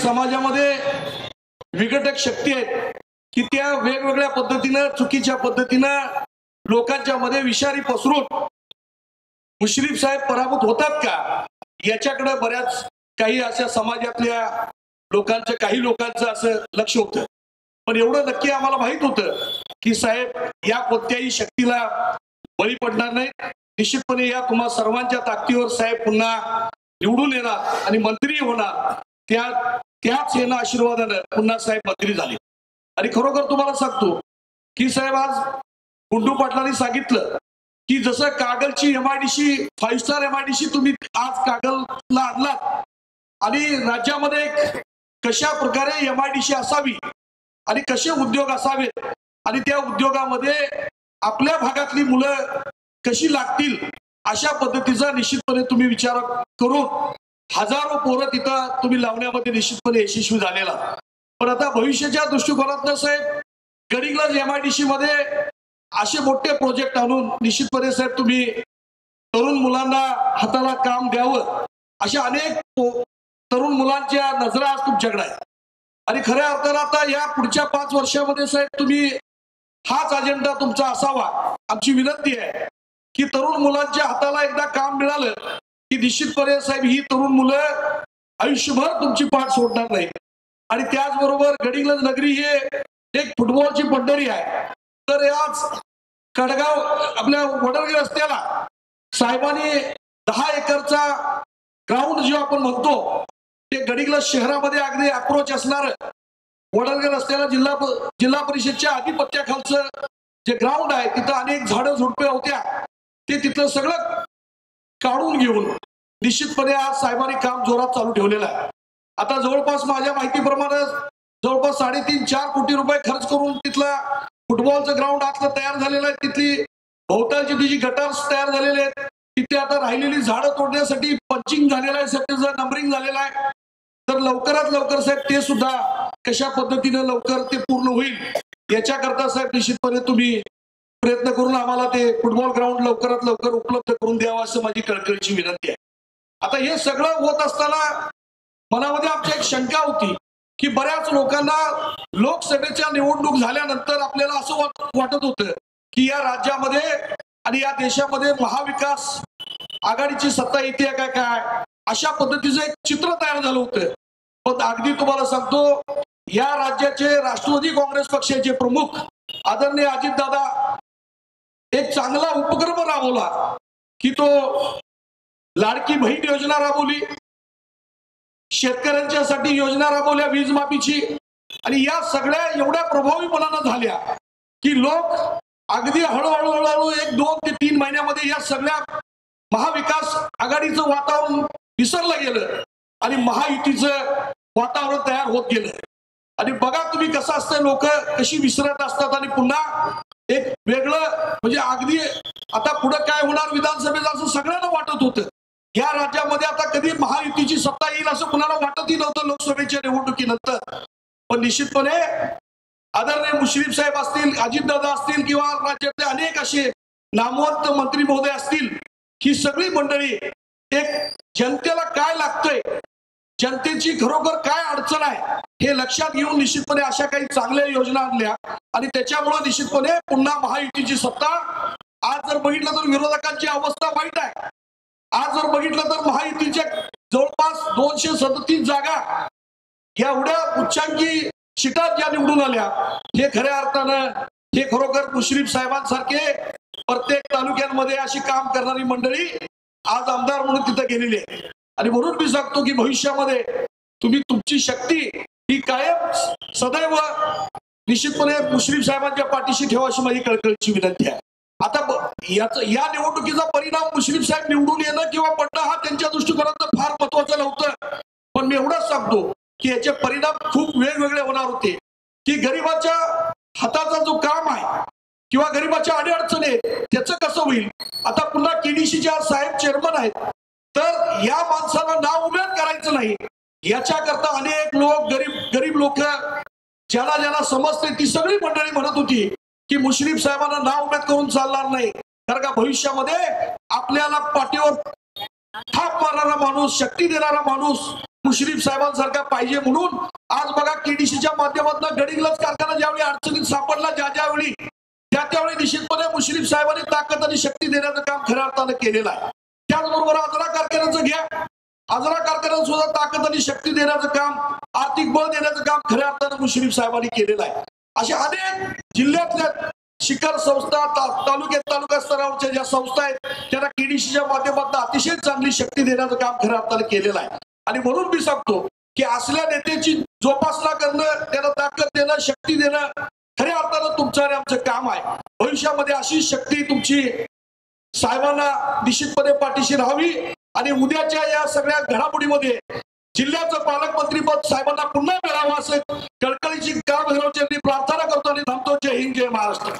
समाजामध्ये विघटक शक्ती आहेत की त्या वेगवेगळ्या पद्धतीनं चुकीच्या पद्धतीनं लोकांच्या मध्ये विषारी पसरून मुश्रीफ साहेब पराभूत होतात का याच्याकडे बऱ्याच काही अशा समाजातल्या लोकांचं काही लोकांचं असं लक्ष होतं. पण एवढं नक्की आम्हाला माहित होतं की साहेब या कोणत्याही शक्तीला बळी पडणार नाही. निश्चितपणे या तुम्हा सर्वांच्या ताकदीवर साहेब पुन्हा निवडून येणार आणि मंत्री होणार. त्याच येणं आशीर्वादानं पुन्हा साहेब मंत्री झाले. आणि खरोखर तुम्हाला सांगतो की साहेब आज गुंडू पाटलांनी सांगितलं की जसं कागलची MIDC 5 स्टार MIDC तुम्ही आज कागलला आणलात आणि राज्यामध्ये कशा प्रकारे MIDC असावी आणि कसे उद्योग असावेत आणि त्या उद्योगामध्ये आपल्या भागातली मुलं कशी लागतील अशा पद्धतीचा निश्चितपणे तुम्ही विचार करून हजारो पोरं तिथं तुम्ही लावण्यामध्ये निश्चितपणे यशस्वी झालेला. पण आता भविष्याच्या दृष्टिकोनातनं साहेब गडिंग्लज MIDC मध्ये असे मोठे प्रोजेक्ट आणून निश्चितपणे साहेब तुम्ही तरुण मुलांना हाताला काम द्यावं अशा अनेक तरुण मुलांच्या नजरा आज तुमच्याकडे आहेत. आणि खऱ्या अर्थानं आता या पुढच्या 5 वर्षामध्ये साहेब तुम्ही हाच अजेंडा तुमचा असावा. आमची विनंती आहे की तरुण मुलांच्या हाताला एकदा काम मिळालं की निश्चितपणे साहेब ही तरुण मुलं आयुष्यभर तुमची पाठ सोडणार नाही. आणि त्याचबरोबर गडिंग्लज नगरी हे एक फुटबॉलची पंढरी आहे. तर आज कडगाव आपल्या वडरगे रस्त्याला साहेबांनी 10 एकरचा ग्राउंड जो आपण म्हणतो ते गडिंग्लज शहरामध्ये अगदी अप्रोच असणार वडरगे रस्त्याला जिल्हा परिषदच्या आधिपत्याखालचं जे ग्राउंड आहे तिथं अनेक झाडं झुडपे होत्या ते तिथलं सगळं काढून घेऊन निश्चितपणे आज साहेबांनी काम जोरात चालू ठेवलेलं आहे. आता जवळपास माझ्या माहितीप्रमाणे जवळपास 3.5-4 कोटी रुपये खर्च करून तिथला फुटबॉलचं ग्राउंड आतलं तयार झालेलं आहे. तिथली भोवतालची तिची गटर्स तयार झालेले आहेत. तिथे आता राहिलेली झाडं तोडण्यासाठी पंचिंग झालेलं आहे, त्याचं नंबरिंग झालेलं आहे. तर लवकरात लवकर साहेब ते सुद्धा कशा पद्धतीने लवकर ते पूर्ण होईल याच्याकरता साहेब निश्चितपणे तुम्ही प्रयत्न करून आम्हाला ते फुटबॉल ग्राउंड लवकरात लवकर उपलब्ध करून द्यावं असं माझी कळकळीची विनंती आहे. आता हे सगळं होत असताना मनामध्ये आमची एक शंका होती की बऱ्याच लोकांना लोकसभेच्या निवडणूक झाल्यानंतर आपल्याला असं वाटत होतं की या राज्यामध्ये आणि या देशामध्ये महाविकास आघाडीची सत्ता येते काय अशा पद्धतीचं एक चित्र तयार झालं होतं. पण अगदी तुम्हाला सांगतो या राज्याचे राष्ट्रवादी काँग्रेस पक्षाचे प्रमुख आदरणीय अजितदादा एक चांगला उपक्रम राबवला की तो लाडकी बहीण योजना राबवली, शेतकऱ्यांच्यासाठी योजना राबवल्या वीज माफीची. आणि या सगळ्या एवढ्या प्रभावीपणानं झाल्या की लोक अगदी हळूहळू 1, 2 ते 3 महिन्यामध्ये या सगळ्या महाविकास आघाडीचं वातावरण विसरलं गेलं आणि महायुतीचं वातावरण तयार होत गेलं. आणि बघा तुम्ही कसं असतं, लोक कशी विसरत असतात आणि पुन्हा एक वेगळं म्हणजे अगदी आता पुढे काय होणार विधानसभेचं असं सगळ्यांना वाटत होतं. या राज्यामध्ये आता कधी महायुतीची सत्ता येईल असं कुणाला वाटतही नव्हतं लोकसभेच्या निवडणुकीनंतर. पण निश्चितपणे आदरणीय मुश्रीफ साहेब असतील, अजितदादा असतील किंवा राज्यातले अनेक असे नामवंत मंत्री महोदय असतील, ही सगळी मंडळी एक जनतेला काय लागतंय, जनतेची खरोखर काय अडचण आहे हे लक्षात घेऊन निश्चितपणे अशा काही चांगल्या योजना आणल्या आणि त्याच्यामुळे निश्चितपणे पुन्हा महायुतीची सत्ता. आज जर बघितलं तर विरोधकांची अवस्था वाईट आहे. आज जर बघितलं तर महायुतीच्या जवळपास 237 जागा एवढ्या उच्चांकी सीटा ज्या निवडून आल्या हे खऱ्या अर्थानं हे खरोखर मुश्रीफ साहेबांसारखे प्रत्येक तालुक्यांमध्ये अशी काम करणारी मंडळी आज आमदार म्हणून तिथे गेलेली आहे. आणि म्हणून मी सांगतो की भविष्यामध्ये तुम्ही तुमची शक्ती ही कायम सदैव निश्चितपणे मुश्रीफ साहेबांच्या पाठीशी ठेवा अशी माझी कळकळीची विनंती आहे. आता या निवडणुकीचा परिणाम मुश्रीफ साहेब निवडून येणं किंवा पडणं हा त्यांच्या दृष्टिकोनातून फार महत्वाचं नव्हतं. पण मी एवढंच सांगतो की याचे परिणाम खूप वेगवेगळे होणार होते की गरिबाच्या हाताचा जो काम आहे किंवा गरिबाच्या अडीअडचणी आहेत त्याचं कसं होईल. आता पुन्हा KDCचे साहेब चेअरमन आहेत, तर या माणसाला नाव उमेद करायचं नाही याच्याकरता अनेक लोक गरीब लोक ज्यांना समजते ती सगळी मंडळी म्हणत होती की मुश्रीफ साहेबांना नाव उमेद करून चालणार नाही, कारण का भविष्यामध्ये आपल्याला पाठीवर थाप मारणारा माणूस, शक्ती देणारा माणूस मुश्रीफ साहेबांसारखा पाहिजे म्हणून आज बघा केडीसीच्या माध्यमातून गडिंग्लज कारखाना ज्यावेळी अडचणीत सापडला ज्यावेळी त्यावेळी निश्चितपणे मुश्रीफ साहेबांनी ताकद आणि शक्ती देण्याचं काम खऱ्या अर्थानं केलेलं आहे. त्याचबरोबर आजरा कारखान्याचं घ्या, आजरा कारखान्यात सुद्धा ताकद आणि शक्ती देण्याचं काम, आर्थिक बळ देण्याचं काम खऱ्या अर्थानं मुश्रीफ साहेबांनी केलेलं आहे. अशा अनेक जिल्ह्यातल्या शिखर संस्था तालुका स्तरावरच्या ज्या संस्था आहेत त्यांना केडीसीच्या माध्यमातून अतिशय चांगली शक्ती देण्याचं काम खऱ्या अर्थानं केलेलं आहे. आणि म्हणून मी सांगतो की असल्या नेत्याची जोपासना करणं, त्यांना ताकद देणं, शक्ती देणं खऱ्या अर्थानं तुमचं आणि आमचं काम आहे. भविष्यामध्ये अशी शक्ती तुमची साहेबांना निश्चितपणे पाठीशी राहावी आणि उद्याच्या या सगळ्या घडामोडीमध्ये जिल्ह्याचं पालकमंत्रीपद साहेबांना पुन्हा मिळावं असं कळकळीची काळभैरवचरणी प्रार्थना करतो आणि थांबतो. जय हिंद, जय महाराष्ट्र.